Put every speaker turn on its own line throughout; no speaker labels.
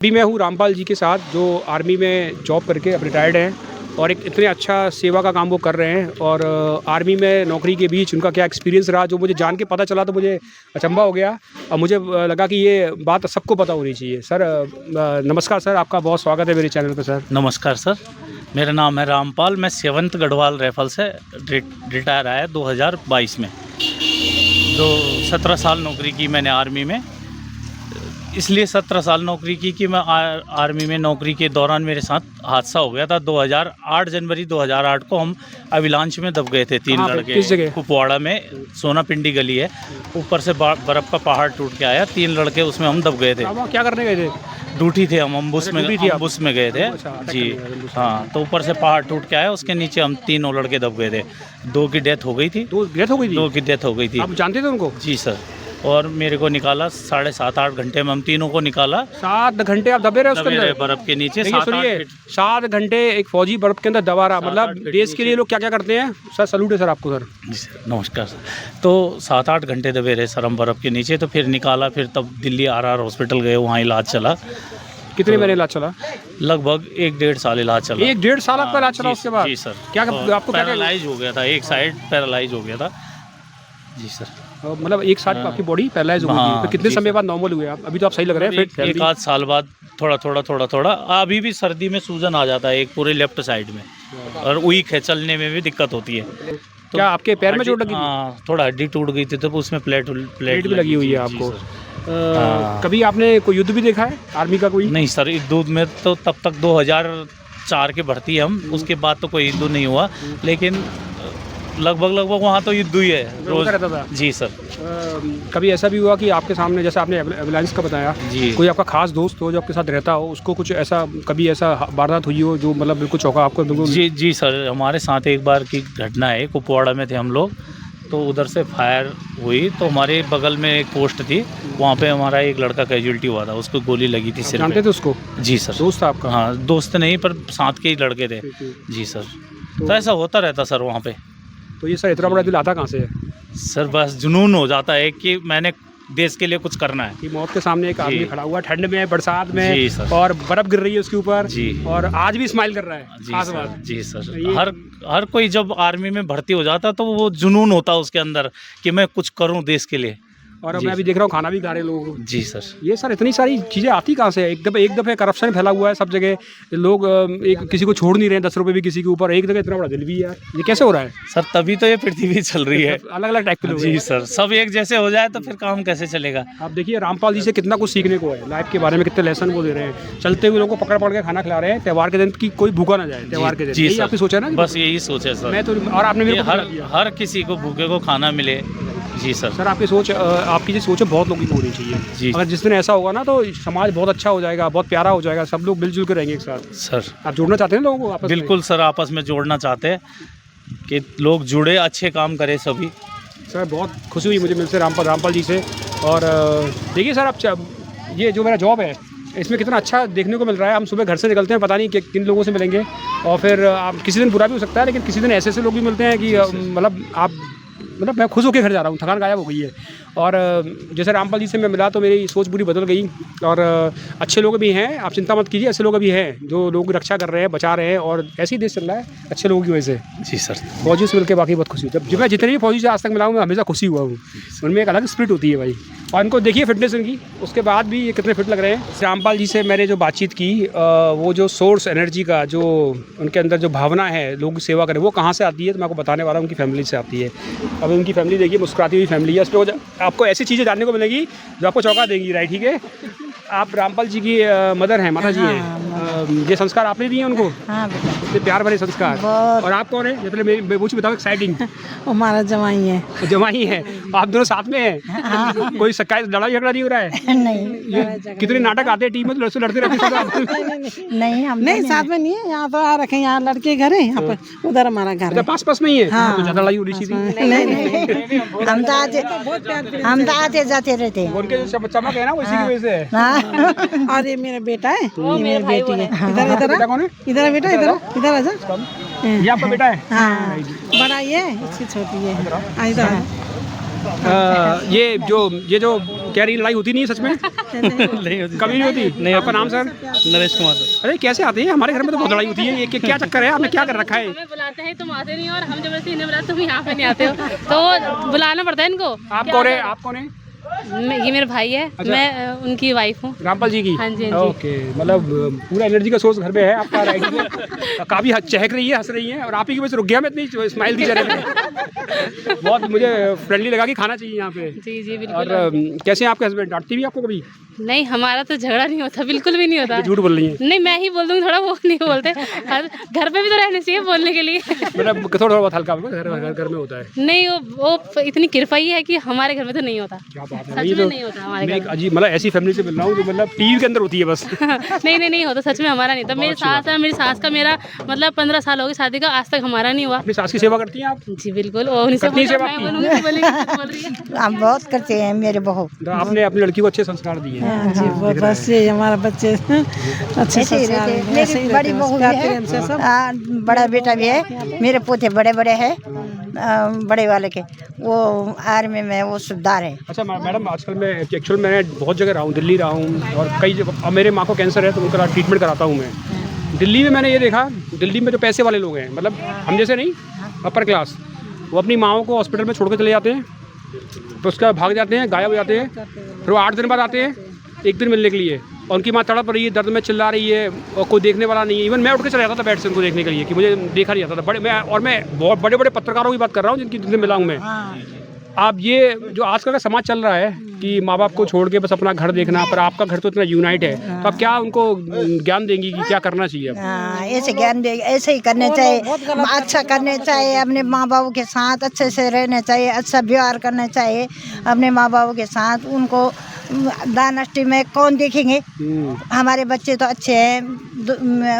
अभी मैं हूँ रामपाल जी के साथ, जो आर्मी में जॉब करके अब रिटायर्ड हैं और एक इतने अच्छा सेवा का काम वो कर रहे हैं। और आर्मी में नौकरी के बीच उनका क्या एक्सपीरियंस रहा, जो मुझे जान के पता चला तो मुझे अचंभा हो गया और मुझे लगा कि ये बात सबको पता होनी चाहिए। सर नमस्कार सर, आपका बहुत स्वागत है मेरे चैनल पर सर।
नमस्कार सर, मेरा नाम है रामपाल। मैं 7th गढ़वाल राइफल से रिटायर आया 2022 में। 17 साल नौकरी की मैंने आर्मी में। इसलिए 17 साल नौकरी की कि मैं आर्मी में नौकरी के दौरान मेरे साथ हादसा हो गया था। 2008 जनवरी 2008 को हम अविलांच में दब गए थे। 3 लड़के।
किस जगह?
कुपवाड़ा में सोना पिंडी गली है, ऊपर से बर्फ़ का पहाड़ टूट के आया। 3 लड़के उसमें हम दब गए थे।
क्या करने गए थे?
ड्यूटी थे हम, अम्बुस में गए थे जी। हाँ, तो ऊपर से पहाड़ टूट के आया, उसके नीचे हम 3 लड़के दब गए थे। 2 की डेथ हो गई थी।
2 डेथ हो गई थी?
2 की डेथ हो गई थी।
आप जानते थे उनको?
जी सर। और मेरे को निकाला 7.5-8 घंटे में हम तीनों को निकाला।
7 घंटे आप दबे रहे उसके अंदर?
बर्फ के नीचे
7 घंटे एक फौजी बर्फ के अंदर दबा रहा। मतलब देश के लिए लोग क्या क्या करते हैं सर। सलूट है सर आपको सर।
जी सर, नमस्कार सर। तो 7-8 घंटे दबे रहे सर हम बर्फ़ के नीचे। तो फिर निकाला, फिर तब दिल्ली RR हॉस्पिटल गए, वहाँ इलाज चला।
कितने महीने इलाज चला?
लगभग 1-1.5 साल इलाज चला।
1-1.5 साल आपका इलाज चला? उसके बाद
जी सर।
क्या आपको
पैरालाइज हो गया था, एक साइड पैरालाइज हो गया था। जी सर।
मतलब 1 साल आपकी बॉडी पैरालाइज हो गई थी। फिर कितने समय बाद नॉर्मल हुए आप? अभी तो आप सही लग रहे हैं, फिर
1 आध साल बाद थोड़ा। अभी भी सर्दी में सूजन आ जाता है एक पूरे लेफ्ट साइड में, और वीक है, चलने में भी दिक्कत होती है।
तो क्या आपके पैर में चोट लगी?
हाँ, थोड़ा हड्डी टूट गई थी, तो उसमें प्लेट
भी लगी हुई है आपको। कभी आपने कोई युद्ध भी देखा है आर्मी का? कोई
नहीं सर, युद्ध में तो तब तक 2004 के भर्ती है हम, उसके बाद तो कोई युद्ध नहीं हुआ। लेकिन लगभग वहाँ तो युद्ध ही है रोज
रहता था।
जी सर।
कभी ऐसा भी हुआ कि आपके सामने, जैसे आपने एम्बुलेंस का बताया
जी,
कोई आपका खास दोस्त हो जो आपके साथ रहता हो, उसको कुछ ऐसा कभी ऐसा वारदात हुई हो जो मतलब बिल्कुल चौंका आपको? बिल्कुल
जी सर। हमारे साथ एक बार की घटना है, कुपवाड़ा में थे हम लोग, तो उधर से फायर हुई। तो हमारे बगल में एक पोस्ट थी, वहाँ पे हमारा एक लड़का कैजुअल्टी हुआ था, उसको गोली लगी थी सिर में।
जानते थे उसको?
जी सर।
दोस्त था आपका?
हाँ, दोस्त नहीं, पर साथ के ही लड़के थे। जी सर। तो ऐसा होता रहता सर वहाँ पे।
तो ये सर इतना बड़ा दिल आता कहाँ से है
सर? बस जुनून हो जाता है कि मैंने देश के लिए कुछ करना है।
कि मौत के सामने एक आदमी खड़ा हुआ, ठंड में, बरसात में,
जी सर,
और बर्फ गिर रही है उसके ऊपर
जी, और
आज भी स्माइल कर रहा है।
जी सर। जी सर। हर कोई जब आर्मी में भर्ती हो जाता तो वो जुनून होता है उसके अंदर कि मैं कुछ करूं देश के लिए।
और मैं अभी देख रहा हूँ खाना भी खा रहे लोगों को।
जी सर।
ये सर इतनी सारी चीज़ें आती कहाँ से है? एक दफ़े करप्शन फैला हुआ है सब जगह। लोग एक किसी को छोड़ नहीं रहे हैं 10 रुपये भी किसी के ऊपर। एक जगह इतना बड़ा दिल भी है यार, ये कैसे हो रहा है
सर? तभी तो ये पृथ्वी चल रही है।
अलग अलग टाइप के लोग।
जी सर, सब एक जैसे हो जाए तो फिर काम कैसे चलेगा?
आप देखिए रामपाल जी से कितना कुछ सीखने को है, लाइफ के बारे में कितने लेसन वो दे रहे हैं। चलते हुए लोगों को पकड़ के खाना खिला रहे हैं त्यौहार के दिन, की कोई भूखा ना जाए त्यौहार के दिन।
जी सर।
आपने सोचा ना?
बस यही सोच है सर।
मैं तो, और आपने मेरे को
हर किसी को भूखे को खाना मिले। जी सर।
सर आपकी सोच, आपकी जो सोच है बहुत लोगों की होनी चाहिए जी। अगर जिस दिन ऐसा होगा ना तो समाज बहुत अच्छा हो जाएगा, बहुत प्यारा हो जाएगा, सब लोग मिलजुल कर रहेंगे एक साथ।
सर
आप जोड़ना चाहते हैं लोगों को आपस में?
बिल्कुल सर, आपस में जोड़ना चाहते हैं कि लोग जुड़े, अच्छे काम करें सभी।
सर बहुत खुशी हुई मुझे मिलकर रामपाल जी से। और देखिए सर, आप ये जो मेरा जॉब है इसमें कितना अच्छा देखने को मिल रहा है। हम सुबह घर से निकलते हैं, पता नहीं कि किन लोगों से मिलेंगे, और फिर आप किसी दिन बुरा भी हो सकता है, लेकिन किसी दिन ऐसे लोग भी मिलते हैं कि मतलब मैं खुश होकर घर जा रहा हूँ, थकान गायब हो गई है। और जैसे रामपाल जी से मैं मिला तो मेरी सोच पूरी बदल गई। और अच्छे लोग भी हैं, आप चिंता मत कीजिए, ऐसे लोग भी हैं जो लोगों की रक्षा कर रहे हैं, बचा रहे हैं, और ऐसे ही देश चल रहा है अच्छे लोगों की वजह से।
जी सर।
फौजी से मिलकर बाकी बहुत खुशी हुई। जब मैं जितने भी फौजी से आज तक मिला हूँ मैं हमेशा खुशी हुआ हूँ। उनमें एक अलग स्पिरिट होती है भाई। और इनको देखिए फिटनेस इनकी, उसके बाद भी ये कितने फिट लग रहे हैं। रामपाल जी से मैंने जो बातचीत की, वो जो सोर्स एनर्जी का जो उनके अंदर जो भावना है लोगों की सेवा करें, वो कहाँ से आती है तो मैं आपको बताने वाला हूँ। उनकी फैमिली से आती है। अब उनकी फैमिली देखिए, मुस्कुराती हुई फैमिली है। उसमें आपको ऐसी चीज़ें जानने को मिलेगी जो आपको चौंका देंगी। राइट, ठीक है। आप रामपाल जी की मदर हैं, माता जी हैं। ये संस्कार आपने दिए उनको?
हाँ बेटा,
इतने प्यार भरे संस्कार। और आप कौन है? पहले मैं पूछ बताओ। एक्साइटिंग।
हमारा जवाई है।
जवाई है। आप दोनों साथ में हैं? कोई शिकायत, लड़ाई झगड़ा नहीं हो रहा है?
नहीं।
कितने नाटक आते हैं टीम में, लड़ते रहते
नहीं, हम नहीं साथ में नहीं है। यहाँ तो आ रखे, यहाँ लड़के घर है, यहाँ पर उधर हमारा घर है।
पास में ही है।
हाँ।
तो ज्यादा लड़ाई हो रही थी?
नहीं, हम तो आते जाते रहते हैं।
उनके जो चमक है ना वो इसी की वजह से है।
और ये मेरा बेटा है, ये मेरी बेटी है। इधर
बेटा कौन है?
इधर बेटा, इधर आजा।
ये आपका बेटा है?
हाँ, बड़ा ये, इसकी छोटी है। इधर
ये जो क्या रही लड़ाई होती नहीं है सच में?
नहीं होती,
कभी नहीं होती? नहीं। आपका नाम सर?
नरेश कुमार सर।
अरे कैसे आते हैं? हमारे घर में तो बहुत लड़ाई होती है, ये क्या चक्कर है? आपने क्या कर रखा है?
हमें बुलाते हैं तुम आते नहीं हो, और हम जबरदस्ती इन्हें बुलाते तुम यहाँ पे नहीं आते हो, तो बुलाना पड़ता है इनको।
आप कौन है? आप कौन है?
ये मेरे भाई है।
अच्छा।
मैं उनकी वाइफ हूँ।
रामपाल जी की?
हाँ जी, हाँ जी।
ओके, मतलब पूरा एनर्जी का सोर्स घर में है आपका। काफ़ी चहक रही है, हंस रही है, और आप ही की वजह से रुक गया मैं इतनी स्माइल दी जा रही है। बहुत मुझे फ्रेंडली लगा कि खाना चाहिए यहाँ पे।
जी जी बिल्कुल।
और कैसे हैं आपके हस्बैंड? डांटती भी आपको कभी?
नहीं, हमारा तो झगड़ा नहीं होता, बिल्कुल भी नहीं होता।
झूठ बोल रही है?
नहीं, मैं ही बोल दूँगी थोड़ा, वो नहीं बोलते। घर पे भी तो रहने चाहिए बोलने के लिए।
मतलब थोड़ा बहुत हल्का घर में होता है।
नहीं, वो इतनी कृपाई है कि हमारे घर में तो नहीं होता।
क्या बात है,
सच
ये
में
तो
नहीं होता हमारे
मैं
घर
एक
में।
अजीब, मतलब ऐसी फैमिली से मिल रहा हूँ जो मतलब टीवी के अंदर होती है बस।
नहीं होता, सच में हमारा नहीं था। मेरी सास है, मेरी सास का मेरा मतलब 15 साल हो गए शादी का, आज तक हमारा नहीं हुआ।
अपनी सास की सेवा करती हैं आप?
जी बिल्कुल। और उन्हीं से
करती सेवा
मैं
आपकी?
बोलूँगी तो बोलेंगी, खुद बोल रही है।
हम बहुत करते हैं मेरे बहू।
तो आपने अपनी लड़की को अच्छे संस्कार दिए हैं।
हाँ जी, वो बस ये हमारा बच्चे अच्छे संस्कार हैं। मेरी बड़ी बहू भी है, बड़ा बेटा भी है, मेरे पोते बड़े बड़े हैं, बड़े वाले के वो आर्मी में वो सुबेदार है।
अच्छा मैडम, आजकल मैं एक्चुअल मैं बहुत जगह रहा हूँ, दिल्ली रहा हूँ, और कई जगह। अब मेरे माँ को कैंसर है तो उनका ट्रीटमेंट कराता हूँ मैं। दिल्ली में मैंने ये देखा, दिल्ली में जो पैसे वाले लोग हैं, मतलब हम जैसे नहीं, अपर क्लास, वो अपनी माँओं को हॉस्पिटल में छोड़ के चले जाते हैं, तो उसका भाग जाते हैं, गायब हो जाते हैं, फिर वो 8 दिन बाद आते हैं एक दिन मिलने के लिए, और उनकी माँ तड़प रही है, दर्द में चिल्ला रही है, और कोई देखने वाला नहीं है। इवन मैं उठ के चला जाता था बेड से उनको देखने के लिए कि मुझे देखा नहीं जाता था। मैं बहुत बड़े बड़े पत्रकारों की बात कर रहा हूँ जिनसे मिला हूँ मैं। आप ये जो आजकल का समाज चल रहा है कि माँ बाप को छोड़ के बस अपना घर देखना, पर आपका घर तो इतना यूनाइट है, तो आप क्या उनको ज्ञान देंगी कि क्या करना चाहिए अब?
ऐसे ज्ञान दे, ऐसे ही करने चाहिए, अच्छा करने चाहिए, अपने माँ बाप के साथ अच्छे से रहना चाहिए, अच्छा व्यवहार करना चाहिए अपने माँ बाप के साथ। उनको दानष्टी में कौन देखेंगे? हमारे बच्चे तो अच्छे हैं,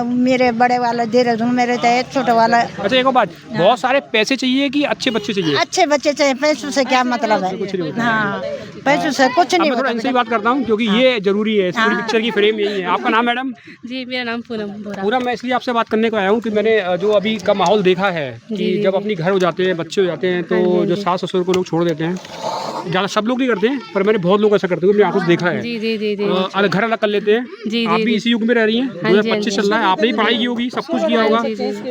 मेरे बड़े वाला देहरादून में रहता है, छोटा वाला।
अच्छा एक और बात, बहुत सारे पैसे चाहिए कि अच्छे बच्चे चाहिए?
अच्छे बच्चे चाहिए, पैसों से क्या मतलब है? हाँ, पैसों से कुछ नहीं
मैं थोड़ा इनसे ही बात करता हूँ क्योंकि ये जरूरी है, इस पूरी पिक्चर की फ्रेम यही है। आपका नाम मैडम?
जी, मेरा नाम पूनम बोरा।
पूरा मैं इसलिए आपसे बात करने को आया हूँ कि मैंने जो अभी का माहौल देखा है कि जब अपनी घर हो जाते हैं, बच्चे हो जाते हैं, तो जो सास ससुर को लोग छोड़ देते हैं, ज़्यादा सब लोग नहीं करते हैं पर मैंने बहुत लोग ऐसा करते हैं, अपनी आंखों से देखा है।
जी जी जी जी।
घर अलग कर लेते हैं।
जी,
आप भी इसी युग में रह रही हैं, 2025 चल रहा है, आपने ही पढ़ाई की होगी, सब कुछ किया होगा,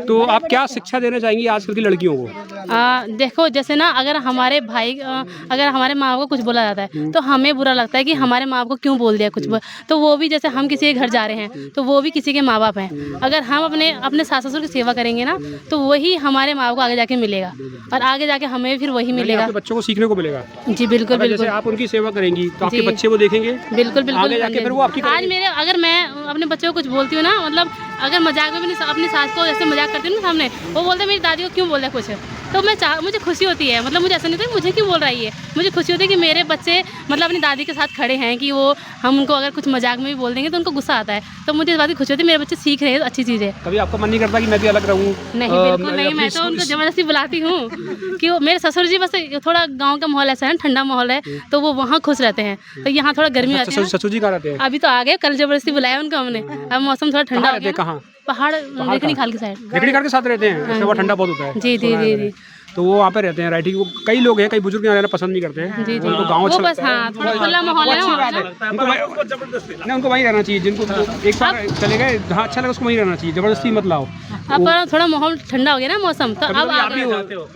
तो आप क्या शिक्षा देना चाहेंगी आजकल की लड़कियों को?
देखो, जैसे ना, अगर हमारे भाई अगर हमारे माँ बाप को कुछ बोला जाता है तो हमें बुरा लगता है कि हमारे माँ बाप को क्यों बोल दिया कुछ। तो वो भी, जैसे हम किसी के घर जा रहे हैं तो वो भी किसी के माँ बाप हैं। अगर हम अपने सास ससुर की सेवा करेंगे ना, तो वही हमारे माँ बाप को आगे जाके मिलेगा, और आगे जाके हमें फिर वही मिलेगा।
आपके बच्चों को सीखने को मिलेगा।
जी बिल्कुल बिल्कुल।
आप उनकी सेवा करेंगी तो आपके बच्चे वो देखेंगे,
बिल्कुल बिल्कुल।
आगे जाके फिर वो आपकी
आज अगर मैं अपने बच्चों को कुछ बोलती हूँ ना, मतलब अगर मजाक में भी अपनी सास को जैसे मजाक करती हूँ ना सामने, वो बोलते हैं मेरी दादी को क्यों बोल रहा कुछ, तो मुझे खुशी होती है। मतलब मुझे ऐसा नहीं होता मुझे क्यों बोल रहा है ये, मुझे खुशी होती है कि मेरे बच्चे मतलब अपनी दादी के साथ खड़े हैं, कि वो हम उनको अगर कुछ मजाक में भी बोल देंगे तो उनको गुस्सा आता है। तो मुझे इस बात की खुशी होती है, मेरे बच्चे सीख रहे हैं, अच्छी चीज़ है।
कभी आपका मन नहीं करता कि मैं भी अलग रहूँ?
नहीं, बिल्कुल नहीं, मैं तो उनको ज़बरदस्ती बुलाती हूँ कि वो मेरे ससुर जी, बस थोड़ा गाँव का माहौल ऐसा है, ठंडा माहौल है, तो वो वहाँ खुश रहते हैं, तो यहाँ थोड़ा गर्मी आती है।
ससुर जी कहाँ रहते हैं?
अभी तो आ गए, कल जबरदस्ती बुलाया उनको हमने, अब मौसम थोड़ा ठंडा हो गया।
कहाँ?
पहाड़ लेखनी खाल की साइड।
लेखनी खाल के साथ रहते हैं? अच्छा, वहाँ ठंडा बहुत होता है।
जी जी जी जी।
तो वो वहाँ पे रहते हैं, राइटिंग। कई लोग हैं, कई बुजुर्ग यहाँ रहना पसंद नहीं करते हैं,
जी जी।
उनको गाँव अच्छा
बस हाँ, थोड़ा खुला माहौल है वहाँ पे।
उनको वहीं रहना चाहिए, जिनको एक बार चले गए जहाँ अच्छा लगा उसको वहीं रहना चाहिए, जबरदस्ती मत लाओ।
अब थोड़ा माहौल ठंडा हो गया ना मौसम, तो अब आ गए,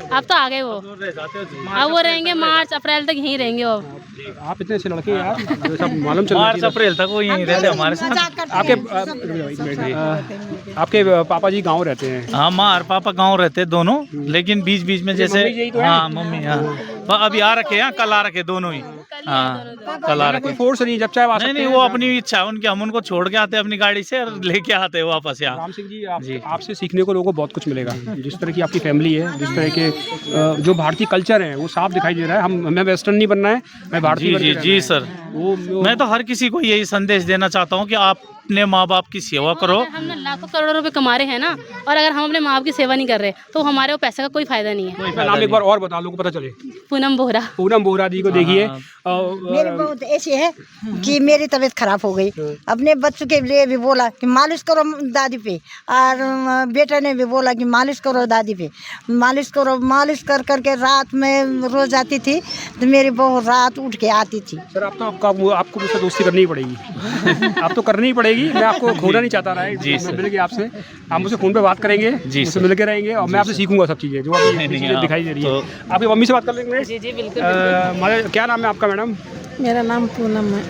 अब तो आ गए वो, अब वो रहेंगे मार्च अप्रैल तक यहीं रहेंगे वो।
आप इतने अच्छे लड़के यार, सब मालूम चल
मार्च अप्रैल तक वो यहीं रहते हमारे साथ।
आपके पापा जी गाँव रहते हैं?
हाँ, माँ और पापा गाँव रहते हैं दोनों, लेकिन बीच बीच में जैसे हाँ मम्मी, हाँ अभी आ रखे हैं, कल आ रखे दोनों ही। हाँ, कल आ रखे।
फोर्स नहीं, जब चाहे आ सकते हैं।
नहीं, वो अपनी इच्छा है उनकी, हम उनको छोड़ के आते हैं अपनी गाड़ी से और लेके आते हैं वापस यहाँ।
राम सिंह जी, आपसे सीखने को लोगों को बहुत कुछ मिलेगा। जिस तरह की आपकी फैमिली है, जिस तरह के जो भारतीय कल्चर है, वो साफ दिखाई दे रहा है। हमें वेस्टर्न नहीं बनना है, मैं भारतीय।
जी सर, मैं तो हर किसी को यही संदेश देना चाहता हूँ कि आप अपने माँ बाप की सेवा करो।
अगर हम ना लाखों करोड़ों रुपए कमा रहे हैं ना, और अगर हम अपने माँ बाप की सेवा नहीं कर रहे तो हमारे वो पैसे का कोई फायदा नहीं है।
अपना नाम एक बार और बता, लोगों को पता चले।
पूनम बोहरा।
पूनम बोहरा जी को देखिए।
मेरी बहुत ऐसी है कि मेरी तबीयत खराब हो गई, अपने बच्चों के लिए भी बोला कि मालिश करो दादी पे, और बेटा ने भी बोला कि मालिश करो दादी पे, मालिश करो। मालिश कर करके रात में रोज आती थी तो मेरी बहू रात उठ के आती थी।
सर आप तो आपको मुझसे दोस्ती करनी ही पड़ेगी। आप तो करनी ही पड़ेगी, मैं आपको खोना नहीं चाहता रहा है।
जी सर।
मिलेंगे आपसे, आप मुझसे फ़ोन पे बात करेंगे,
जी
मुझसे
सर।
मिलकर रहेंगे, और मैं आपसे सीखूंगा सब चीज़ें जो आपको दिखाई दे रही है। आपकी मम्मी से बात कर लेंगे।
जी जी बिल्कुल।
क्या नाम है आपका मैडम?
मेरा नाम पूनम है।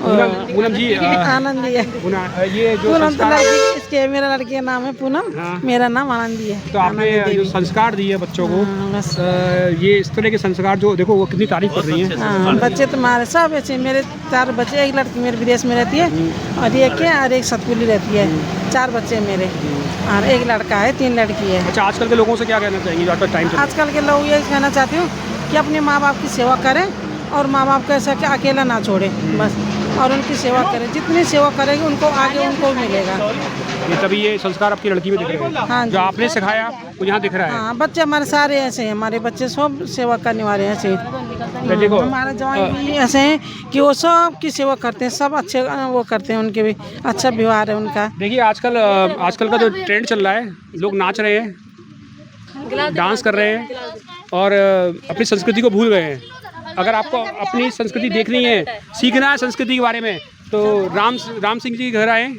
पूनम जी।
आनंदी है।
ये जो
पूनम तो
संस्कार,
लड़की, इसके मेरा लड़की का नाम है पूनम,
हाँ।
मेरा नाम आनंदी है।
तो आपने जो संस्कार दिए बच्चों को,
बस।
ये इस तरह के संस्कार जो देखो वो कितनी तारीफ कर रही हैं।
हाँ, बच्चे तुम्हारे सब ऐसे, मेरे 4 बच्चे, एक लड़की मेरे विदेश में रहती है और एक है और एक सतपुली रहती है। 4 बच्चे मेरे, और एक लड़का है, 3 लड़की है।
अच्छा, आजकल के लोगों से क्या कहना चाहेंगे जो आपका टाइम से?
आजकल के लोग ये कहना चाहती हूँ कि अपने माँ बाप की सेवा करें, और माँ बाप को ऐसा कि अकेला ना छोड़े बस, और उनकी सेवा करें। जितनी सेवा करेंगे उनको आगे उनको मिलेगा।
ये तभी ये संस्कार आपकी लड़की में दिख रहे हैं।
हाँ
जो आपने सिखाया वो यहाँ दिख रहा है।
हाँ, बच्चे हमारे सारे ऐसे हैं, हमारे बच्चे सब सेवा करने वाले हैं ऐसे।
तो देखो
हमारे जवान भी ऐसे हैं कि वो सब की सेवा करते हैं, सब अच्छे वो करते हैं, उनके भी अच्छा व्यवहार है उनका।
देखिए आजकल का जो ट्रेंड चल रहा है, लोग नाच रहे हैं, डांस कर रहे हैं, और अपनी संस्कृति को भूल गए हैं। अगर आपको अपनी संस्कृति देखनी है, सीखना है संस्कृति के बारे में, तो राम सिंह जी के घर आए,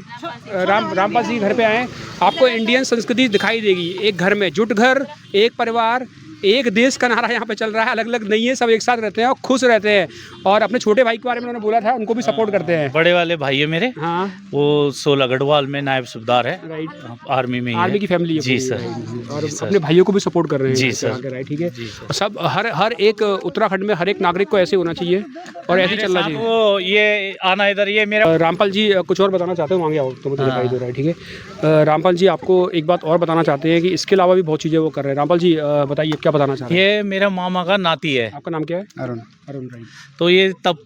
रामपाल जी के घर पे आए, आपको इंडियन संस्कृति दिखाई देगी। एक घर में जुट घर, एक परिवार, एक देश का नारा यहाँ पे चल रहा है। अलग अलग नहीं है, सब एक साथ रहते हैं और खुश रहते हैं। और अपने छोटे भाई के बारे में उन्होंने बोला था, उनको भी सपोर्ट करते हैं।
बड़े वाले भाई है मेरे,
हाँ,
वो 16 गढ़वाल में नायब सूबेदार है,
राइट,
आर्मी में ही
आर्मी
है।
की फैमिली है
जी
पूरी,
सर।
राइट। और
जी सर।
अपने भाइयों को भी सपोर्ट कर रहे हैं
जी
ऐसे
सर।
आके, राइट, ठीक है।
जी सर।
और सब हर एक उत्तराखंड में हर एक नागरिक को ऐसे होना चाहिए और ऐसे
मेरे
चलना
साथ
चाहिए।
वो ये आना इधर, ये मेरा
रामपाल जी कुछ और बताना चाहते हो, आगे आओ, तो मुझे दिखाई दे रहा है, ठीक है। रामपाल जी आपको एक बात और बताना चाहते हैं कि इसके अलावा भी बहुत चीज़ें वो कर रहे हैं। रामपाल जी बताइए क्या बताना चाह रहे हैं?
ये मेरा मामा का नाती है।
आपका नाम क्या है?
अरुण।
अरुण, राइट।
तो ये तब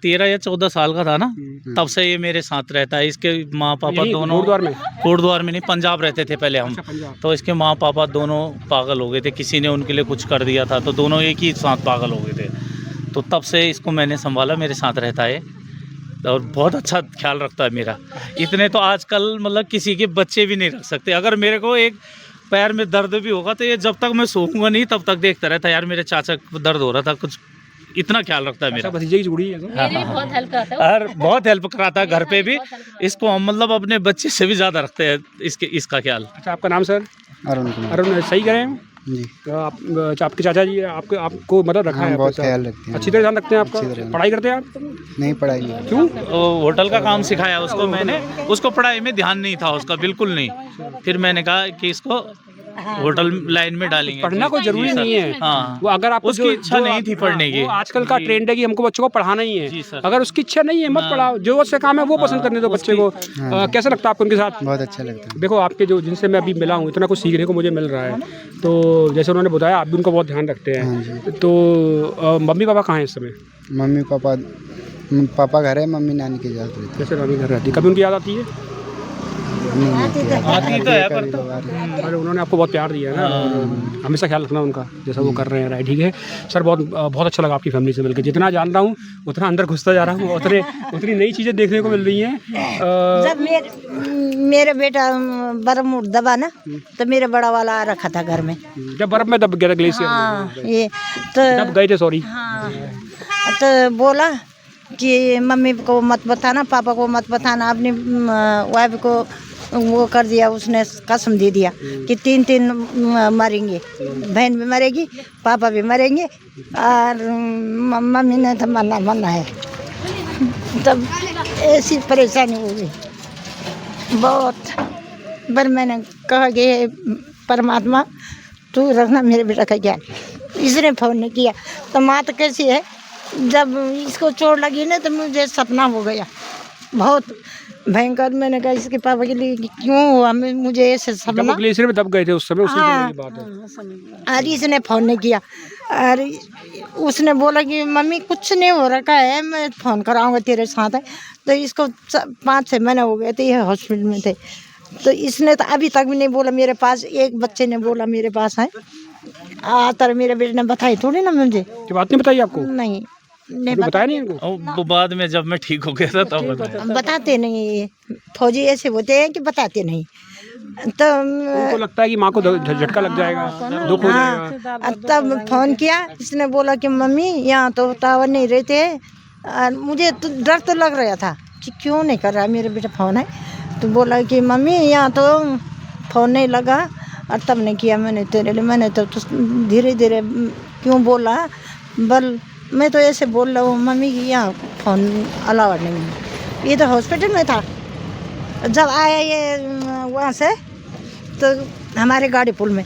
13 या 14 साल का था ना, तब से ये मेरे साथ रहता है। इसके माँ पापा
यहीं
दोनों
गुरुद्वार में?
गुरुद्वार में नहीं, पंजाब रहते थे पहले हम।
अच्छा, पंजाब।
तो इसके माँ पापा दोनों पागल हो गए थे, किसी ने उनके लिए कुछ कर दिया था, तो दोनों एक ही साथ पागल हो गए थे। तो तब से इसको मैंने संभाला, मेरे साथ रहता है और बहुत अच्छा ख्याल रखता है मेरा। इतने तो आजकल मतलब किसी के बच्चे भी नहीं रख सकते। अगर मेरे को एक पैर में दर्द भी होगा तो ये जब तक मैं सोऊंगा नहीं तब तक देखता रहता है, यार मेरे चाचा को दर्द हो रहा था कुछ। इतना ख्याल रखता है मेरा।
अच्छा, भतीजे की जोड़ी है तो?
मेरी भी बहुत हेल्प करता है।
और बहुत हेल्प कराता है घर पे भी। इसको हम मतलब अपने बच्चे से भी ज़्यादा रखते हैं इसका ख्याल।
अच्छा, आपका नाम सर?
अरुण कुमार
अरुण, सही करें
जी।
तो आपके चाचा जी आपको मतलब रखा है?
बहुत
आपके
ख्याल
साथ?
रखते हैं।
अच्छी तरह ध्यान रखते हैं आपका?
अच्छी तरह।
पढ़ाई करते हैं आप?
नहीं, पढ़ाई नहीं।
क्यों?
होटल का काम सिखाया उसको मैंने, उसको पढ़ाई में ध्यान नहीं था उसका, बिल्कुल नहीं। फिर मैंने कहा कि इसको होटल लाइन में डालेंगे।
पढ़ना कोई जरूरी
जी सर।
नहीं है।
हाँ,
वो अगर आपको
उसकी इच्छा नहीं थी पढ़ने की।
वो आजकल का ट्रेंड है कि हमको बच्चों को पढ़ाना ही
जी
है।
सर।
अगर उसकी इच्छा नहीं है मत पढ़ाओ, जो उससे काम है वो पसंद करने दो बच्चे को। कैसा लगता है आपको उनके साथ?
बहुत अच्छा लगता है।
देखो आपके जो जिनसे मैं अभी मिला हूँ, इतना कुछ सीखने को मुझे मिल रहा है। तो जैसे उन्होंने बताया, आप भी उनका बहुत ध्यान रखते हैं। तो मम्मी पापा कहाँ हैं इस समय?
मम्मी पापा घर है, मम्मी नानी के साथ रहती
जैसे नानी घर रहती, कभी उनकी याद आती है?
आती तो है पर
अरे उन्होंने आपको बहुत प्यार दिया है ना, और हमेशा ख्याल रखना उनका जैसा वो कर रहे हैं, राइट, ठीक है। सर बहुत अच्छा लगा आपकी फैमिली से मिलकर। जितना जान रहा हूँ उतना अंदर घुसता जा रहा हूँ, उतनी नई चीज़ें देखने को मिल रही हैं।
जब मेरा बेटा बरमूड दबा ना, तो मेरा बड़ा वाला आ रखा था घर में।
जब बर्फ में दब गया था ग्लेशियर,
हाँ, ये तो
जब गए थे, सॉरी।
हाँ, तो बोला कि मम्मी को मत बताना, पापा को मत बताना। अपनी वाइफ को वो कर दिया, उसने कसम दे दिया कि 3 मरेंगे, बहन भी मरेगी, पापा भी मरेंगे, और मम्मी ने तो मरना है। तब ऐसी परेशानी हो गई बहुत। पर मैंने कहा कि परमात्मा तू रखना मेरे बेटा का ज्ञान। इसने फ़ोन नहीं किया तो माँ तो कैसी है, जब इसको चोट लगी ना तो मुझे सपना हो गया बहुत भयंकर। मैंने कहा इसके पापा के लिए कि क्यों हुआ, मुझे ऐसे
जब वो
सपना।
ग्लेशियर में दब गए थे उस समय, उसी
हाँ।
समय की बात है।
और इसने फ़ोन नहीं किया और उसने बोला कि मम्मी कुछ नहीं हो रखा है, मैं फ़ोन कराऊंगा तेरे साथ है। तो इसको 5-6 महीने हो गए थे, ये हॉस्पिटल में थे। तो इसने तो अभी तक भी नहीं बोला मेरे पास। एक बच्चे ने बोला मेरे पास है, तर मेरे बेटे ने बताई थोड़ी ना मुझे।
की बात नहीं बताई आपको?
नहीं
अभी बताया नहीं इनको?
और वो बाद में जब मैं ठीक हो गया था तब बताया।
बताते नहीं, फौजी ऐसे होते हैं कि बताते नहीं। तो
उनको लगता है कि माँ को झटका लग जाएगा, दुख हो जाएगा।
हाँ, तब फ़ोन किया, इसने बोला कि मम्मी यहाँ तो टावर नहीं रहते। और मुझे तो डर तो लग रहा था कि क्यों नहीं कर रहा मेरे बेटा फ़ोन है। तो बोला कि मम्मी यहाँ तो फ़ोन नहीं लगा। और तब नहीं किया मैंने तेरे लिए। मैंने तो धीरे धीरे क्यों बोला, बल मैं तो ऐसे बोल रहा हूँ मम्मी कि यहाँ फ़ोन अलाउड नहीं है। ये तो हॉस्पिटल में था। जब आया ये वहाँ से तो हमारे गाड़ी पुल में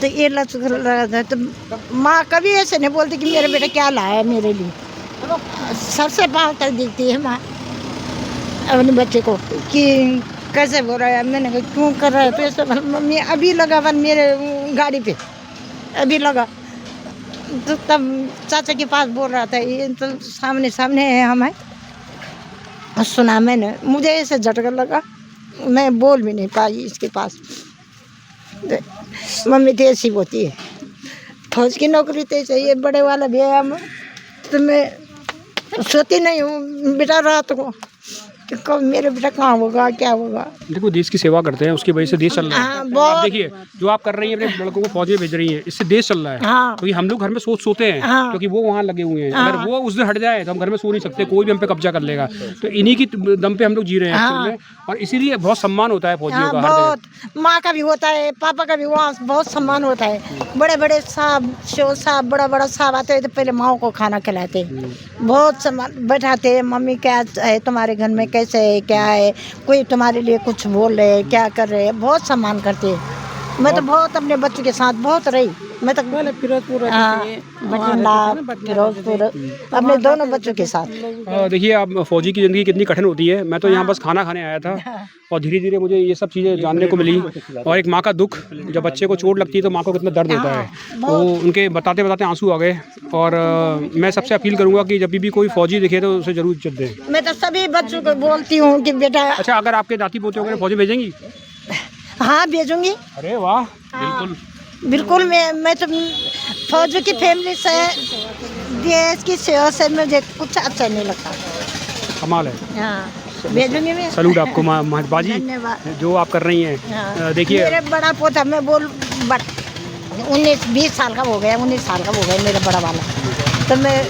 तो ये लच रहा था। तो माँ कभी ऐसे नहीं बोलती कि मेरे बेटा क्या लाया है मेरे लिए। सर से पाँव तक देखती है माँ अपने बच्चे को कि कैसे बोल रहा है। मैंने कहा क्यों कर रहा है? तो ऐसे मम्मी अभी लगा वन मेरे गाड़ी पे, अभी लगा। तो तब चाचा के पास बोल रहा था, ये तो सामने सामने है हमें। सुना मैंने, मुझे ऐसे झटका लगा, मैं बोल भी नहीं पाई इसके पास। मम्मी तो ऐसी होती है, फौज की नौकरी तो चाहिए, बड़े वाला भी है हम। तो मैं सोती नहीं हूँ बेटा रात को कि कब मेरे बेटा कहाँ होगा, क्या होगा।
देखो देश की सेवा करते हैं, उसकी वजह से देश चल रहा है।
हाँ, बहुत।
आप देखिए जो आप कर रही हैं, अपने लड़कों को फौज में भेज रही हैं, इससे देश चल रहा है।
हाँ।
क्योंकि हम लोग घर में सोते हैं,
हाँ।
क्योंकि वो वहाँ लगे हुए हैं। अगर वो उस दिन हट जाए तो हम घर में सो नहीं सकते, कोई भी हम पे कब्जा कर लेगा। तो इन्हीं की दम पे हम लोग जी रहे हैं एक्चुअल में। और इसीलिए बहुत सम्मान होता है फौजियों
हाँ,
का हर जगह।
बहुत। माँ का भी होता है, पापा का भी, वहाँ बहुत सम्मान होता है। बड़े बड़े साहब, शो साहब, बड़ा बड़ा साहब आते हैं तो पहले माँ को खाना खिलाते हैं, बहुत सम्मान बैठाते हैं। मम्मी क्या है तुम्हारे घर में, कैसे है, क्या है, कोई तुम्हारे लिए कुछ बोल रहे हैं, क्या कर रहे हैं, बहुत सम्मान करते हैं। मैं तो बहुत अपने बच्चों के साथ बहुत रही। मैं तो फिरोजपुर, फिरोजपुर अपने दोनों बच्चों के साथ।
देखिए आप फौजी की ज़िंदगी कितनी कठिन होती है। मैं तो यहाँ बस खाना खाने आया था और धीरे धीरे मुझे ये सब चीज़ें जानने को मिली। और एक माँ का दुख, जब बच्चे को चोट लगती है तो माँ को कितना दर्द होता है, तो उनके बताते बताते आंसू आ गए। और मैं सबसे अपील करूँगा कि जब भी कोई फौजी दिखे तो उसे ज़रूर इज्जत दें।
मैं तो सभी बच्चों को बोलती हूँ कि बेटा।
अच्छा, अगर आपके नाती पोते वगैरह फौजी भेजेंगी?
हाँ भेजूंगी।
अरे वाह,
बिल्कुल
बिल्कुल। मैं तो फौज की फैमिली से, देश की सेवा से मुझे कुछ अच्छा नहीं लगता।
कमाल है।
हाँ भेजूंगी मैं।
सलूट आपको बाजी,
धन्यवाद।
जो आप कर रही हैं।
हाँ।
देखिए
मेरे बड़ा पोता, मैं बोल 19-20 साल का हो गया, 19 साल का हो गया मेरा बड़ा वाला। तो मैं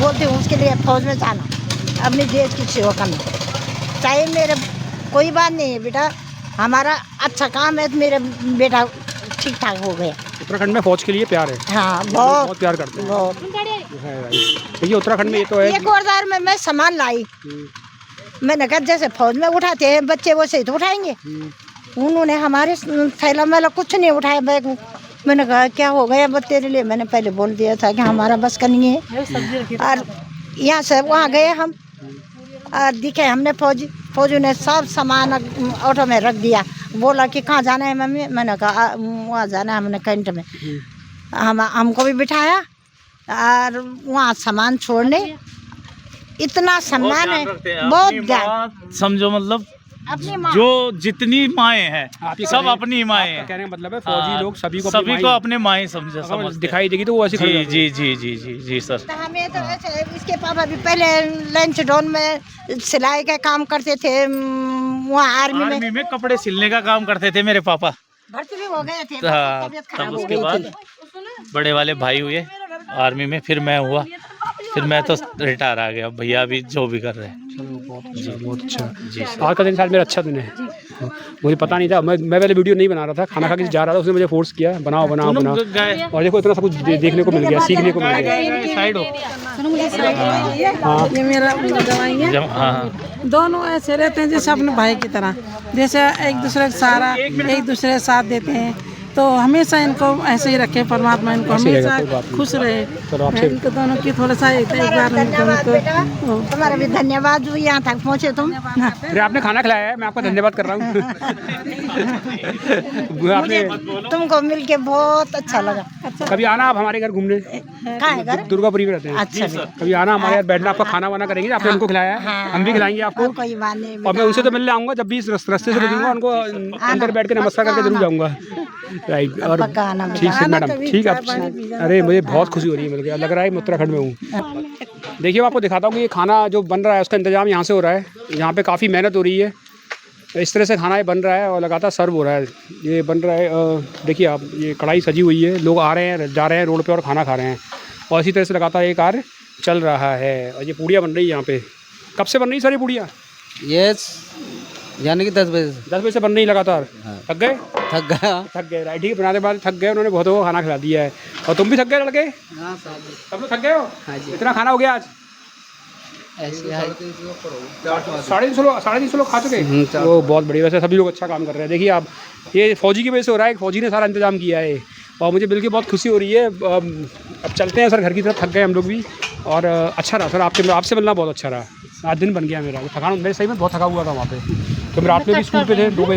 बोलती हूँ उसके लिए फौज में जाना, अपने देश की सेवा करना। चाहे मेरे कोई बात नहीं है बेटा, हमारा अच्छा काम है तो मेरे बेटा ठीक ठाक हो गया।
उत्तराखंड में फौज के लिए प्यार है।
हाँ
बहुत प्यार करते हैं।
बहुत।
देखिए उत्तराखंड में ये तो है।
1000 में मैं सामान लाई। मैंने कहा जैसे फौज में उठाते हैं बच्चे वैसे ही तो उठाएंगे। उन्होंने हमारे थैला मैला कुछ नहीं उठाया बैग में। मैंने कहा क्या हो गया बस तेरे लिए। मैंने पहले बोल दिया था कि हमारा बस का नहीं है। और यहाँ से वहाँ गए हम और दिखे हमने फौजी ने सब सामान ऑटो में रख दिया। बोला कि कहाँ जाना है मम्मी? मैंने कहा वहाँ जाना है हमने कैंट में। हमको भी बिठाया और वहाँ सामान छोड़ने। इतना सम्मान है, बहुत ध्यान।
समझो मतलब
अपनी माँ,
जो जितनी माएँ हैं सब अपनी माएँ हैं।
कहने का मतलब है फौजी लोग सभी को
अपने माएँ समझ
दिखाई देगी तो वो ऐसी
जी जी जी जी जी जी सर।
तो हमें तो ऐसे, इसके पापा भी पहले लंच डाउन में सिलाई का काम करते थे। वहाँ आर्मी में
कपड़े सिलने का काम करते थे मेरे पापा।
भर्ती भी हो गए थे।
हाँ,
तबीयत
तब
खराब हो
उसके
गई
बाद
थी।
बड़े वाले भाई हुए आर्मी में, फिर मैं हुआ, फिर मैं तो रिटायर आ गया। भैया अभी जो भी कर रहे हैं।
बहुत अच्छा
जी
आज का दिन शायद मेरा अच्छा दिन है। मुझे पता नहीं था, मैं पहले वीडियो नहीं बना रहा था, खाना खा के जा रहा था, उसने मुझे फोर्स किया बनाओ। और देखो इतना सब कुछ देखने को मिल गया, सीखने को मिल गया।
साइड हो।
ये मेरा जवाई है।
हाँ
दोनों ऐसे रहते हैं जैसे अपने भाई की तरह, जैसे एक दूसरे का सहारा, एक दूसरे का साथ देते हैं। तो हमेशा इनको ऐसे ही रखे परमात्मा, इनको
ऐसे ही रहेगा,
हमेशा
कोई बात नहीं।
खुश रहे।
चलो आपसे
इनको दोनों की थोड़ा सा एक बार
तुम्हारा भी धन्यवाद जो यहाँ तक पहुँचे तुम।
फिर आपने खाना खिलाया है, मैं आपका धन्यवाद कर रहा हूँ। आपने
तुमको मिलके बहुत अच्छा लगा।
कभी आना आप हमारे घर घूमने,
कहाँ है घर?
दुर्गापुरी में रहते हैं।
अच्छा भी।
कभी आना हमारे यहाँ बैठना, आपका खाना वाना करेंगे, आपने उनको खिलाया है, हम भी खिलाएंगे आपको।
कोई बात नहीं।
और मैं उनसे तो मिलने आऊँगा, जब भी इस रास्ते से गुजरूंगा उनको अंदर बैठ के नमस्कार करके जरूर जाऊँगा। राइट। और
पक्का आना
ठीक है मैडम, ठीक है आप। अरे मुझे बहुत खुशी हो रही है, मिल गया, लग रहा है मैं उत्तराखंड में हूँ। देखिए मैं आपको दिखाता हूँ कि ये खाना जो बन रहा है उसका इंतजाम यहाँ से हो रहा है। यहाँ पे काफ़ी मेहनत हो रही है, इस तरह से खाना ये बन रहा है और लगातार सर्व हो रहा है। ये बन रहा है, देखिए आप, ये कढ़ाई सजी हुई है, लोग आ रहे हैं जा रहे हैं रोड पे और खाना खा रहे हैं, और इसी तरह से लगातार ये कार्य चल रहा है। और ये पूड़ियाँ बन रही है यहाँ पे। कब से बन रही सर ये पूड़ियाँ?
ये यानी कि 10 बजे से।
10 बजे से बन रही लगातार। थक गए?
थक गया।
थक गए, राइट। ठीक है, बनाते बनाते थक गए, उन्होंने बहुतों को खाना खिला दिया है। और तुम भी थक गए लड़के?
हाँ
सब लोग थक गए हो?
हाँ जी।
इतना खाना हो गया आज?
ऐसे है।
350 लोग खा चुके? वो बहुत बढ़िया, वैसे सभी लोग अच्छा काम कर रहे हैं। देखिए आप, ये फौजी की वजह से हो रहा है, फौजी ने सारा इंतजाम किया है और मुझे बिल्कुल बहुत खुशी हो रही है। अब चलते हैं सर घर की तरफ, थक गए हम लोग भी। और अच्छा रहा सर, आपसे मिलना बहुत अच्छा रहा। आज दिन बन गया मेरा, थकान, मैं सही में बहुत थका हुआ था वहाँ पे, तो मैं रात में भी स्कूल पे थे 2 बजे